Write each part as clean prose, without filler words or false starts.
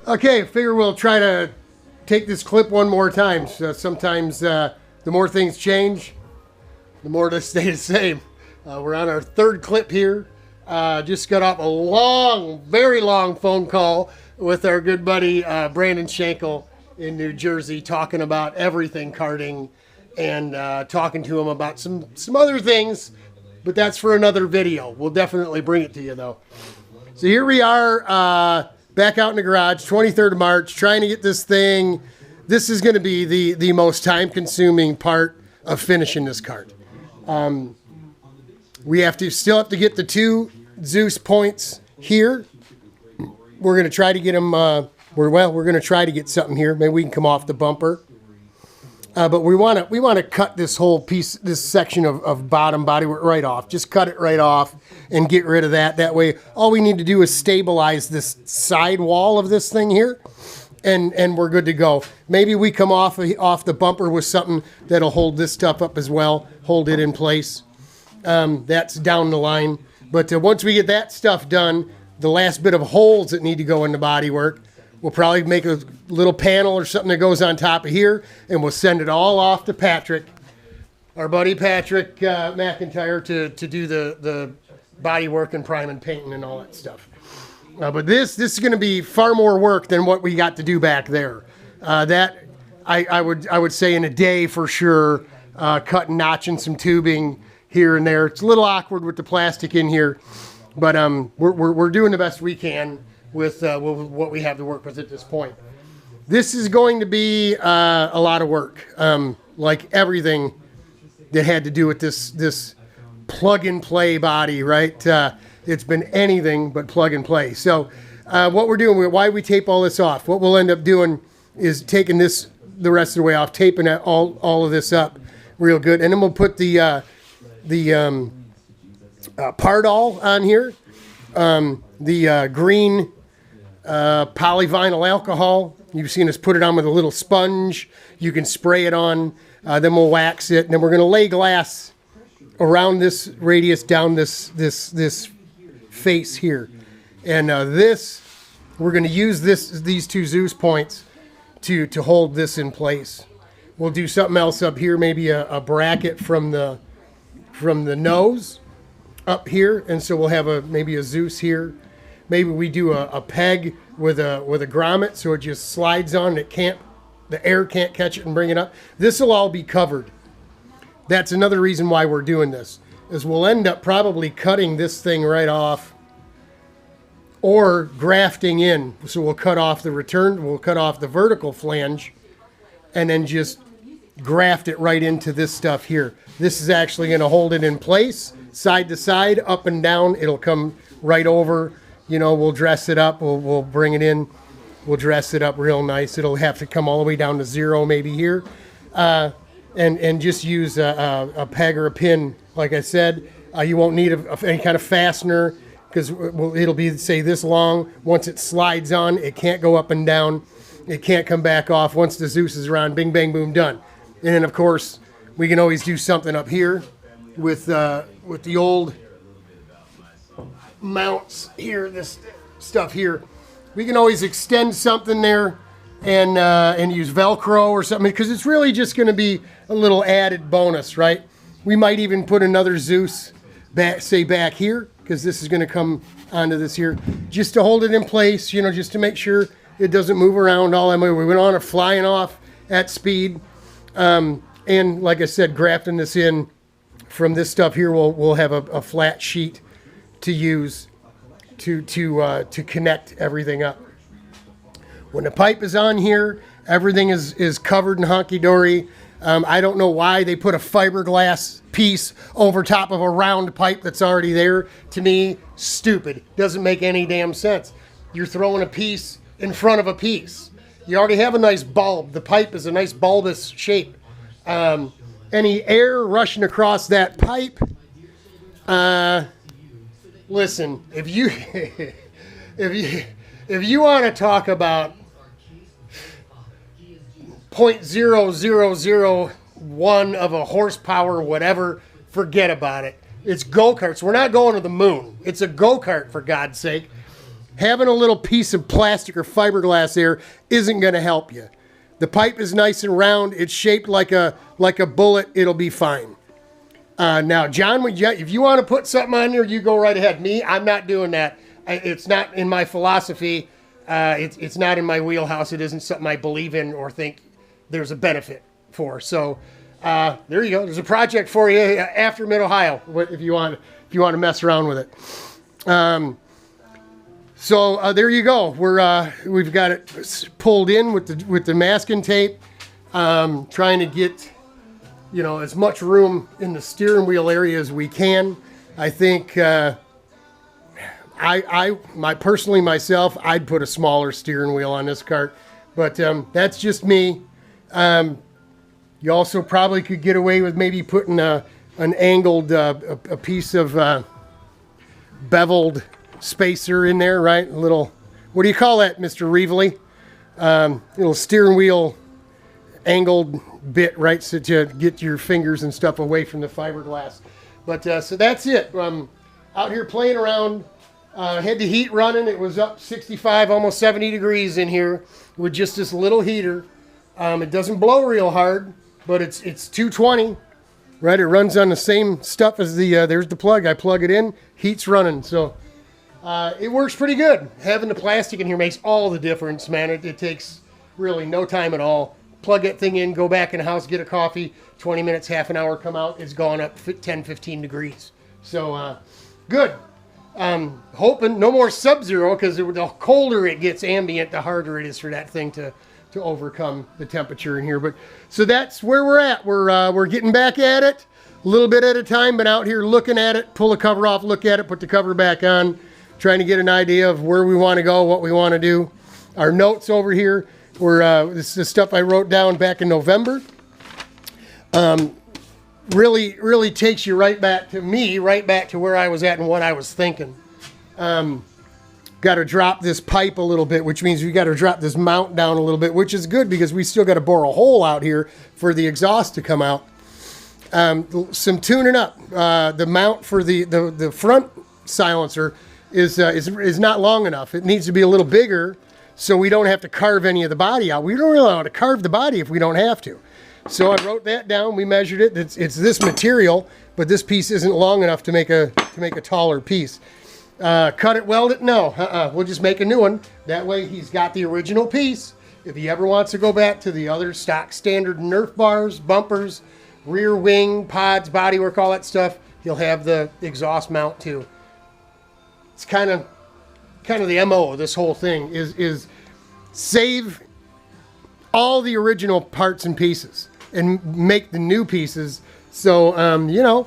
Okay, figure we'll try to take this clip one more time. So sometimes the more things change, the more they stay the same. We're on our third clip here. Just got off a long, very long phone call with our good buddy Brandon Schenkel in New Jersey, talking about everything karting and talking to him about some other things, but that's for another video. We'll definitely bring it to you though. So here we are, back out in the garage, 23rd of March, trying to get this thing. This is going to be the most time-consuming part of finishing this kart. We still have to get the 2 Zeus points here. We're going to try to get them. We're going to try to get something here. Maybe we can come off the bumper. But we want to cut this whole piece, this section of bottom bodywork right off. Just cut it right off and get rid of that. That way, all we need to do is stabilize this side wall of this thing here, and we're good to go. Maybe we come off the bumper with something that'll hold this stuff up as well, hold it in place. That's down the line. But once we get that stuff done, the last bit of holes that need to go in the bodywork, we'll probably make a little panel or something that goes on top of here, and we'll send it all off to Patrick, our buddy Patrick McIntyre, to do the body work and prime and painting and all that stuff. But this is going to be far more work than what we got to do back there. That I would say in a day for sure, cutting, notching some tubing here and there. It's a little awkward with the plastic in here, but we're doing the best we can with what we have to work with at this point. This is going to be a lot of work, like everything that had to do with this plug-and-play body, right? It's been anything but plug and play. So what we're doing, why we tape all this off, what we'll end up doing is taking this the rest of the way off, taping all of this up real good, and then we'll put the Pardol on here, the green polyvinyl alcohol. You've seen us put it on with a little sponge. You can spray it on, then we'll wax it, and then we're going to lay glass around this radius down this face here. And we're going to use these 2 Zeus points to hold this in place. We'll do something else up here, maybe a bracket from the nose up here, and so we'll have maybe a Zeus here. Maybe we do a peg with a grommet, so it just slides on. The air can't catch it and bring it up. This will all be covered. That's another reason why we're doing this, is we'll end up probably cutting this thing right off or grafting in. So we'll cut off we'll cut off the vertical flange and then just graft it right into this stuff here. This is actually going to hold it in place, side to side, up and down. It'll come right over. You know, we'll dress it up. We'll bring it in. We'll dress it up real nice. It'll have to come all the way down to 0 maybe here. And just use a peg or a pin, like I said. You won't need any kind of fastener because it'll be, say, this long. Once it slides on, it can't go up and down. It can't come back off. Once the Zeus is around, bing, bang, boom, done. And then, of course, we can always do something up here with the old mounts here, this stuff here. We can always extend something there and use Velcro or something, because it's really just going to be a little added bonus, right? We might even put another Zeus back here, because this is going to come onto this here, just to hold it in place, you know, just to make sure it doesn't move around all that way. We went on it flying off at speed. And like I said, grafting this in from this stuff here, we'll have a flat sheet to use to connect everything up. When the pipe is on here, everything is covered in honky-dory. I don't know why they put a fiberglass piece over top of a round pipe that's already there. To me, stupid. Doesn't make any damn sense. You're throwing a piece in front of a piece. You already have a nice bulb. The pipe is a nice bulbous shape. Any air rushing across that pipe, listen, if you want to talk about 0.0001 of a horsepower, whatever, forget about it. It's go-karts. We're not going to the moon. It's a go-kart, for God's sake. having a little piece of plastic or fiberglass there isn't going to help you. The pipe is nice and round. It's shaped like a bullet. It'll be fine. Now, John, if you want to put something on there, you go right ahead. Me, I'm not doing that. It's not in my philosophy. It's not in my wheelhouse. It isn't something I believe in or think there's a benefit for. So there you go. There's a project for you after Mid-Ohio if you want to mess around with it. So there you go. We've got it pulled in with the masking tape, trying to get as much room in the steering wheel area as we can. I think myself, I'd put a smaller steering wheel on this cart, but that's just me. You also probably could get away with maybe putting an angled a piece of beveled spacer in there, right? A little, what do you call that, Mr. Reevely? Little steering wheel angled bit, right? So to get your fingers and stuff away from the fiberglass. But so that's it. Out here playing around. Had the heat running. It was up 65, almost 70 degrees in here with just this little heater. It doesn't blow real hard, but it's 220, right? It runs on the same stuff as there's the plug. I plug it in, heat's running. So it works pretty good. Having the plastic in here makes all the difference, man. It takes really no time at all. Plug that thing in, go back in the house, get a coffee, 20 minutes, half an hour, come out, it's gone up 10, 15 degrees. So good. Hoping no more sub-zero, because the colder it gets ambient, the harder it is for that thing to overcome the temperature in here. But so that's where we're at. We're getting back at it a little bit at a time, but out here looking at it, pull the cover off, look at it, put the cover back on, trying to get an idea of where we want to go, what we want to do. Our notes over here this is stuff I wrote down back in November. Really takes you right back to where I was at and what I was thinking. Got to drop this pipe a little bit, which means we got to drop this mount down a little bit, which is good because we still got to bore a hole out here for the exhaust to come out. Some tuning up. The mount for the front silencer is not long enough. It needs to be a little bigger so we don't have to carve any of the body out. We don't really want to carve the body if we don't have to. So I wrote that down. We measured it. It's this material, but this piece isn't long enough to make a taller piece. Cut it, weld it? No. We'll just make a new one. That way he's got the original piece. If he ever wants to go back to the other stock standard Nerf bars, bumpers, rear wing, pods, bodywork, all that stuff, he'll have the exhaust mount too. It's kind of the MO of this whole thing is save all the original parts and pieces and make the new pieces. So,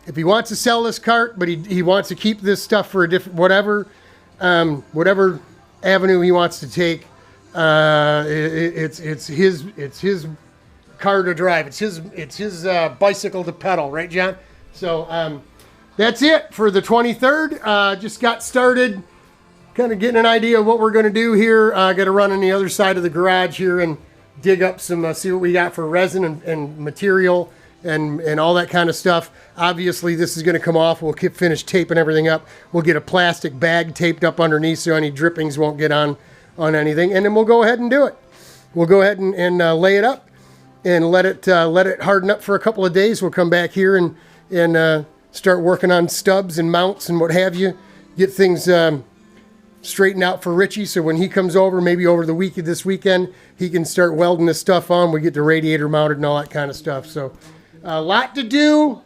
if he wants to sell this cart, but he wants to keep this stuff for a different, whatever avenue he wants to take, it's his car to drive. It's his bicycle to pedal, right, John? So, that's it for the 23rd. Just got started, kind of getting an idea of what we're going to do here. I got to run on the other side of the garage here and dig up some, see what we got for resin and material and all that kind of stuff. Obviously, this is going to come off. We'll finish taping everything up. We'll get a plastic bag taped up underneath so any drippings won't get on anything. And then we'll go ahead and do it. We'll go ahead and lay it up and let it harden up for a couple of days. We'll come back here and start working on stubs and mounts and what have you. Get things straightened out for Richie, so when he comes over, maybe over this weekend, he can start welding this stuff on. We get the radiator mounted and all that kind of stuff. So a lot to do.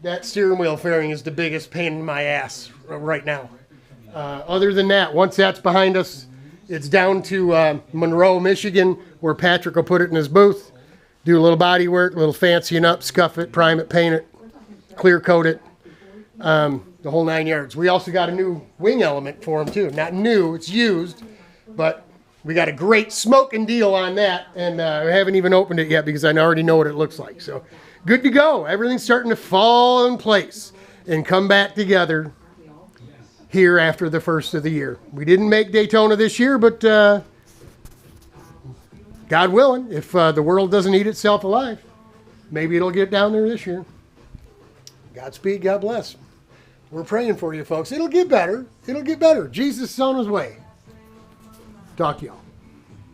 That steering wheel fairing is the biggest pain in my ass right now. Other than that, once that's behind us, it's down to Monroe, Michigan, where Patrick will put it in his booth, do a little body work, a little fancying up, scuff it, prime it, paint it, clear coat it. The whole 9 yards. We also got a new wing element for him too. Not new, it's used, but we got a great smoking deal on that, and I haven't even opened it yet because I already know what it looks like. So good to go. Everything's starting to fall in place and come back together here after the first of the year. We didn't make Daytona this year, but God willing, if the world doesn't eat itself alive, maybe it'll get down there this year. Godspeed, God bless. We're praying for you, folks. It'll get better. It'll get better. Jesus is on his way. Talk to y'all.